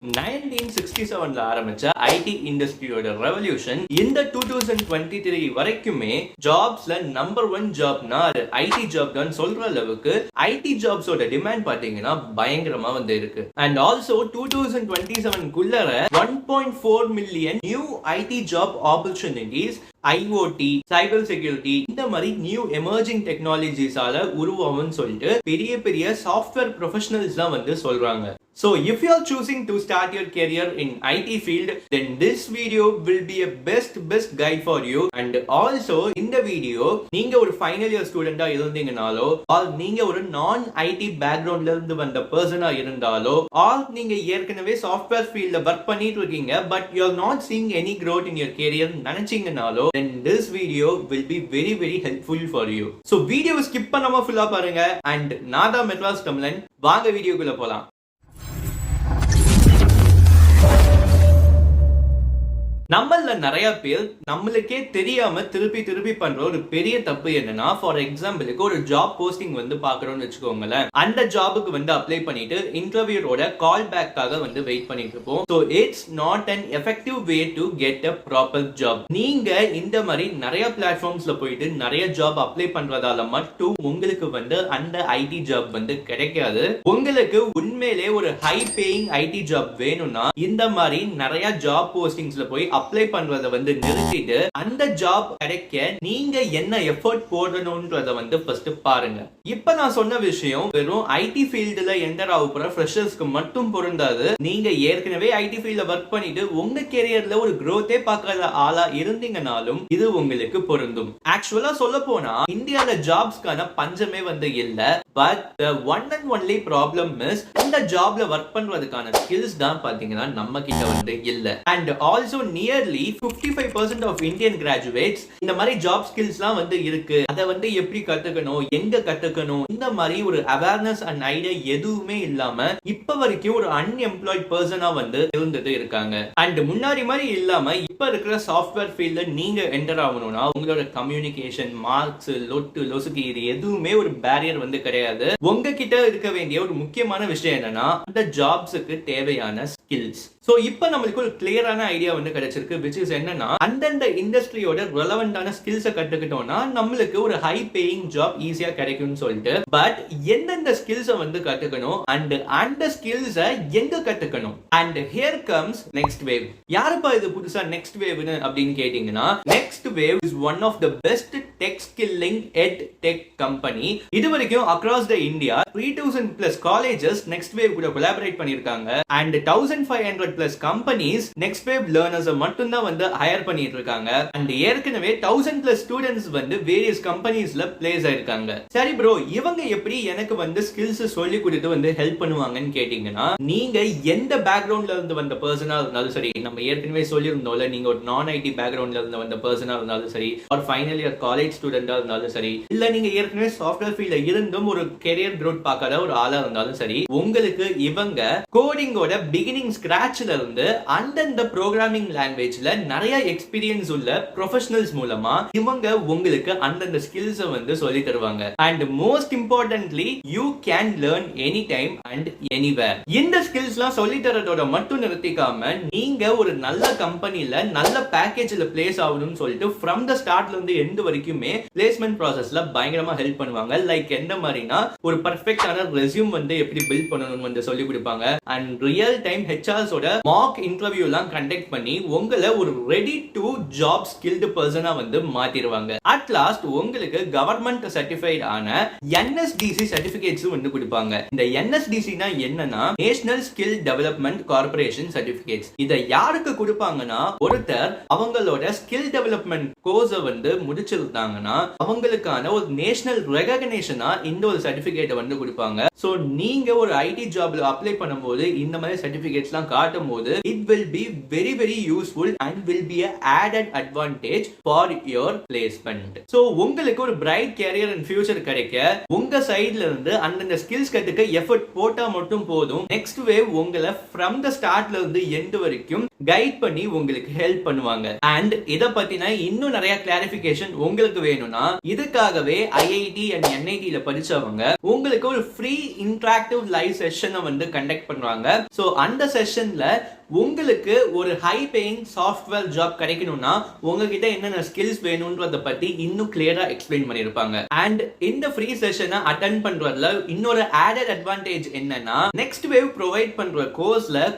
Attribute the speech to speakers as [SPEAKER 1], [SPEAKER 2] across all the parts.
[SPEAKER 1] 1967ல ஆரம்பிச்ச ID இண்டஸ்ட்ரியோட revolution இந்த 2023 வரைக்குமே ஜாப்ஸ்ல நம்பர் 1 ஜாப்னா அது ஐடி ஜாப் தான் சொல்ற அளவுக்கு ஐடி ஜாப்ஸோட டிமாண்ட் பாத்தீங்கன்னா பயங்கரமா வந்து இருக்கு. அண்ட் ஆல்சோ 2027குள்ளர 1.4 million new IT job opportunities IoT, cyber security இந்த மாதிரி நியூ எமர்ஜிங் டெக்னாலஜிஸால உருவாகும்னு சொல்லிட்டு பெரிய பெரிய சாஃப்ட்வேர் ப்ரொஃபஷனல்ஸ் தான் வந்து சொல்றாங்க. So if you are choosing to start your career in IT field, then this video will be a best guide for you. And also இந்த video நீங்க ஒரு ஃபைனல் இயர் ஸ்டூடெண்டா இருந்தீங்கனாலோ ஆர் நீங்க ஒரு நான் ஐடி பேக்ரவுண்ட்ல இருந்து வந்த பர்சனா இருந்தாலோ ஆர் நீங்க ஏற்கனவே சாஃப்ட்வேர் ஃபீல்ட்ல ஒர்க் பண்ணிட்டு இருக்கீங்க but you are not seeing any growth in your career நினைச்சீங்கனாலோ then this video will be very helpful for you. So video skip பண்ணாம ஃபுல்லா பாருங்க. and நான் தான் மெட்ராஸ் தமிழன். வாங்க வீடியோக்குள்ள போலாம். நம்மள நிறைய பேர் நம்மளுக்கே தெரியாம திருப்பி பண்ற ஒரு பெரிய தப்பு என்னன்னா, ஃபார் எக்ஸாம்பிளுக்கு ஒரு ஜாப் போஸ்டிங் வந்து பாக்குறோம்னு வச்சுக்கோங்களேன். அந்த ஜாபுக்கு வந்து அப்ளை பண்ணிட்டு இன்டர்வியூரோட கால் பேக்காக வந்து வெயிட் பண்ணிட்டு இருப்போம். So it's not an effective way to get a proper job. நீங்க இந்த மாதிரி நிறைய பிளாட்ஃபார்ம்ஸ்ல போயிட்டு நிறைய ஜாப் அப்ளை பண்றதால மட்டும் உங்களுக்கு வந்து அந்த ஐடி ஜாப் வந்து கிடைக்காது. உங்களுக்கு உண்மையிலே ஒரு ஹை பேயிங் ஐடி ஜாப் வேணும்னா இந்த மாதிரி நிறைய ஜாப் போஸ்டிங்ஸ்ல போய் அப்ளை பண்றத வந்து நிறுத்திட்டு அந்த ஜாப் கிடைக்க நீங்க என்ன எஃபர்ட் போடணும்ன்றத வந்து ஃபர்ஸ்ட் பாருங்க. இப்ப நான் சொன்ன விஷயம் வெறும் ஐடி ஃபீல்டுல என்டர் ஆக போற ஃப்ரெஷர்ஸ்க்கு மட்டும் பொருந்தாது. நீங்க ஏற்கனவே ஐடி ஃபீல்ட்ல ஒர்க் பண்ணிட்டு உங்க கெரியர்ல ஒரு growth பார்க்காத ஆளா இருந்தீங்கனாலும் இது உங்களுக்கு பொருந்தும். ஆக்சுவலா சொல்ல போனா இந்தியால ஜாப்ஸ்க்கான பஞ்சமே வந்து இல்ல. But the one and only problem is இந்த ஜாப்ல ஒர்க் பண்றதுக்கான ஸ்கில்ஸ் தான் பாத்தீங்கன்னா நம்ம கிட்ட வந்து இல்ல. And also nearly 55% of Indian graduates இந்த மாதிரி ஜாப் ஸ்கில்ஸ்லாம் வந்து இருக்கு, அதை வந்து எப்படி கத்துக்கணும், எங்க கத்துக்கணும், இந்த மாதிரி ஒரு அவேர்னஸ் அண்ட் ஐடியா எதுவுமே இல்லாம இப்ப வரைக்கும் ஒரு அன்எம்ப்ளாய்ட் பர்சனா வந்து இருந்துட்டு இருக்காங்க. அண்ட் முன்னாடி மாதிரி இல்லாம இப்ப இருக்கிற சாஃப்ட்வேர் ஃபீல்ட்ல நீங்க என்டர் ஆகணும்னா உங்களோட கம்யூனிகேஷன், மார்க்ஸ், லொசுக்கு இது எதுவுமே ஒரு பேரியர் வந்து கிடையாது. உங்ககிட்ட இருக்க வேண்டிய ஒரு முக்கியமான விஷயம் என்னன்னா அந்த ஜாப்ஸுக்கு தேவையான ஸ்கில்ஸ். சோ இப்போ நம்மளுக்கு ஒரு கிளியரான ஐடியா வந்து கிடைச்சிருக்கு, which is என்னன்னா அந்தந்த இண்டஸ்ட்ரியோட ரெலவெண்டான ஸ்கில்ஸை கத்துக்கிட்டோம்னா நம்மளுக்கு ஒரு ஹை பேயிங் ஜாப் ஈஸியா கிடைக்கும்னு சொல்லிட்டு. பட் எந்தெந்த ஸ்கில்ஸை வந்து கத்துக்கணும் அண்ட் அந்த ஸ்கில்ஸை எங்க கத்துக்கணும்? And here comes NxtWave. யாருப்பா இது புதுசா NxtWaveன்னு அப்படின்னு கேட்டீங்கன்னா, NxtWave is one of the best tech skilling ed tech company. இது வரைக்கும் across the India 3000 plus colleges NxtWave கூட collaborate பண்ணிருக்காங்க. and 1500 plus companies NxtWave learners மட்டும் தான் வந்து ஹையர் பண்ணிட்டு இருக்காங்க. and ஏற்கனவே 1000 plus students வந்து various companiesல பிளேஸ் ஆயிருக்காங்க. சரி ப்ரோ, இவங்க எப்படி எனக்கு வந்து ஸ்கில்ஸ் சொல்லி கொடுத்து வந்து ஹெல்ப் பண்ணுவாங்கன்னு கேட்டீங்கன்னா, நீங்க எந்த பேக்ரவுண்ட்ல இருந்து வந்த பர்சனா இருந்தாலும் சரி, நம்ம ஏற்கனவே சொல்லியிருந்தோம்ல, நீங்க ஒரு நான் ஐடி பேக்ரவுண்ட்ல இருந்து வந்த பர்சனா இருந்தாலும் சரி, ஒரு ஃபைனல் இயர் காலேஜ் ஸ்டூடெண்டா இருந்தாலும் சரி, இல்ல நீங்க ஏற்கனவே சாஃப்ட்வேர் ஃபீல்ட்ல இருந்தும் ஒரு கெரியர் growth பார்க்காத ஒரு ஆளா இருந்தாலும் சரி, உங்களுக்கு இவங்க கோடிங்கோட பிகினிங் ஸ்கிராச்ல இருந்து அந்தந்த ப்ரோக்ராமிங் லாங்குவேஜ்ல நிறைய எக்ஸ்பீரியன்ஸ் உள்ள ப்ரொஃபஷனல்ஸ் மூலமா இவங்க உங்களுக்கு அந்தந்த ஸ்கில்ஸ் வந்து சொல்லி தருவாங்க. And most importantly you can learn any time and anywhere. இந்த ஸ்கில்ஸ்லாம் சொல்லி தரதோட மட்டும் நிறுத்திக்காம நீங்க ஒரு நல்ல கம்பெனில நல்ல பேக்கேஜ்ல பிளேஸ் ஆகணும்னு சொல்லிட்டு ஃப்ரம் த ஸ்டார்ட்ல இருந்து எண்ட் வரைக்குமே பிளேஸ்மெண்ட் ப்ராசஸ்ல பயங்கரமா ஹெல்ப் பண்ணுவாங்க. லைக் எந்த மாதிரினா ஒரு பர்ஃபெக்ட்டான ரெஸ்யூம் வந்து எப்படி பில்ட் பண்ணணும்னு வந்து சொல்லி கொடுப்பாங்க. அண்ட் ரியல் டைம் ஹெச்ஆர்ஸ் ஓட மாக் இன்டர்வியூ எல்லாம் கண்டக்ட் பண்ணி உங்களை ஒரு ரெடி டு ஜாப் ஸ்கில்டு பர்சனா வந்து மாத்திடுவாங்க. அட் லாஸ்ட் உங்களுக்கு கவர்மெண்ட் சர்டிஃபைட் ஆன NSDC சர்டிபிகேட்ஸ் வந்து கொடுப்பாங்க. இந்த NSDC னா என்னன்னா national skill development corporation certificates. இதை யாருக்கு கொடுப்பாங்கன்னா, ஒருத்தர் அவங்களோட ஸ்கில் டெவலப்மெண்ட் கோர்ஸ் வந்து முடிச்சிருந்தாங்கன்னா அவங்களுக்கான ஒரு நேஷனல் ரெகக்னிஷனா இந்த ஒரு சர்டிபிகேட் வந்து கொடுப்பாங்க. சோ நீங்க ஒரு ஐடி ஜாப்ல அப்ளை பண்ணும்போது இந்த மாதிரி சர்டிபிகேட்ஸ்லாம் காட்டும் போது it will be very useful and will be a added advantage for your placement. so உங்களுக்கு ஒரு bright career and future கிடைக்க உங்க சைடுல இருந்து அந்தந்த ஸ்கில்ஸ் கத்துக்க எஃபர்ட் போட்டா மட்டும் போதும். NxtWave உங்களை from the startல இருந்து end வரைக்கும் கைட் பண்ணி உங்களுக்கு ஹெல்ப் பண்ணுவாங்க. அண்ட் இத பத்தின இன்னும் நிறைய கிளாரிபிகேஷன் உங்களுக்கு வேணும்னா இதுக்காகவே ஐஐடி அண்ட் என்ஐடில படிச்சவங்க உங்களுக்கு ஒரு ஃப்ரீ இன்டராக்டிவ் லைவ் செஷனை வந்து கண்டக்ட் பண்றாங்க. சோ அந்த செஷன்ல உங்களுக்கு ஒரு ஹை பேயிங் சாஃப்ட்வேர் ஜாப் கிடைக்கணும்னா உங்ககிட்ட என்னென்ன ஸ்கில்ஸ் வேணும்ன்றத பத்தி இன்னும் கிளியரா எக்ஸ்பிளைன் பண்ணிருப்பாங்க. அண்ட் இந்த ஃப்ரீ செஷனை அட்டெண்ட் பண்றதுல இன்னொரு ஆடட் அட்வான்டேஜ் என்னன்னா NxtWave ப்ரொவைட் பண்ற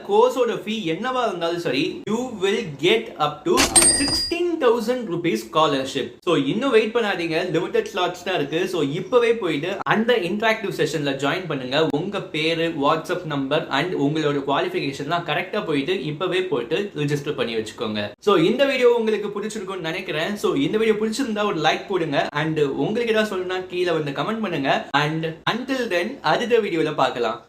[SPEAKER 1] கோர்ஸோட ஃபீ என்னவா இருந்தாலும் சரி you will get up to 16,000 rupees scholarship. So இன்னும் வெயிட் பண்ணாதீங்க, லிமிடெட் ஸ்லாட்ஸ் தான் இருக்கு. சோ இப்பவே போயிட்டு அந்த இன்டராக்டிவ் செஷன்ல ஜாயின் பண்ணுங்க. உங்க பேரு, வாட்ஸ்அப் நம்பர் அண்ட் உங்களோட குவாலிஃபிகேஷன்லாம் கரெக்டா போயிட்டு இப்பவே போயிட்டு ரெஜிஸ்டர் பண்ணி வச்சுக்கோங்க. சோ இந்த வீடியோ உங்களுக்கு பிடிச்சிருக்கும்னு நினைக்கிறேன். சோ இந்த வீடியோ பிடிச்சிருந்தா ஒரு லைக் போடுங்க அண்ட் உங்களுக்கு ஏதாவது சொல்லணும்னா கீழே வந்து கமெண்ட் பண்ணுங்க. அண்ட் until then அடுத்த வீடியோல பார்க்கலாம்.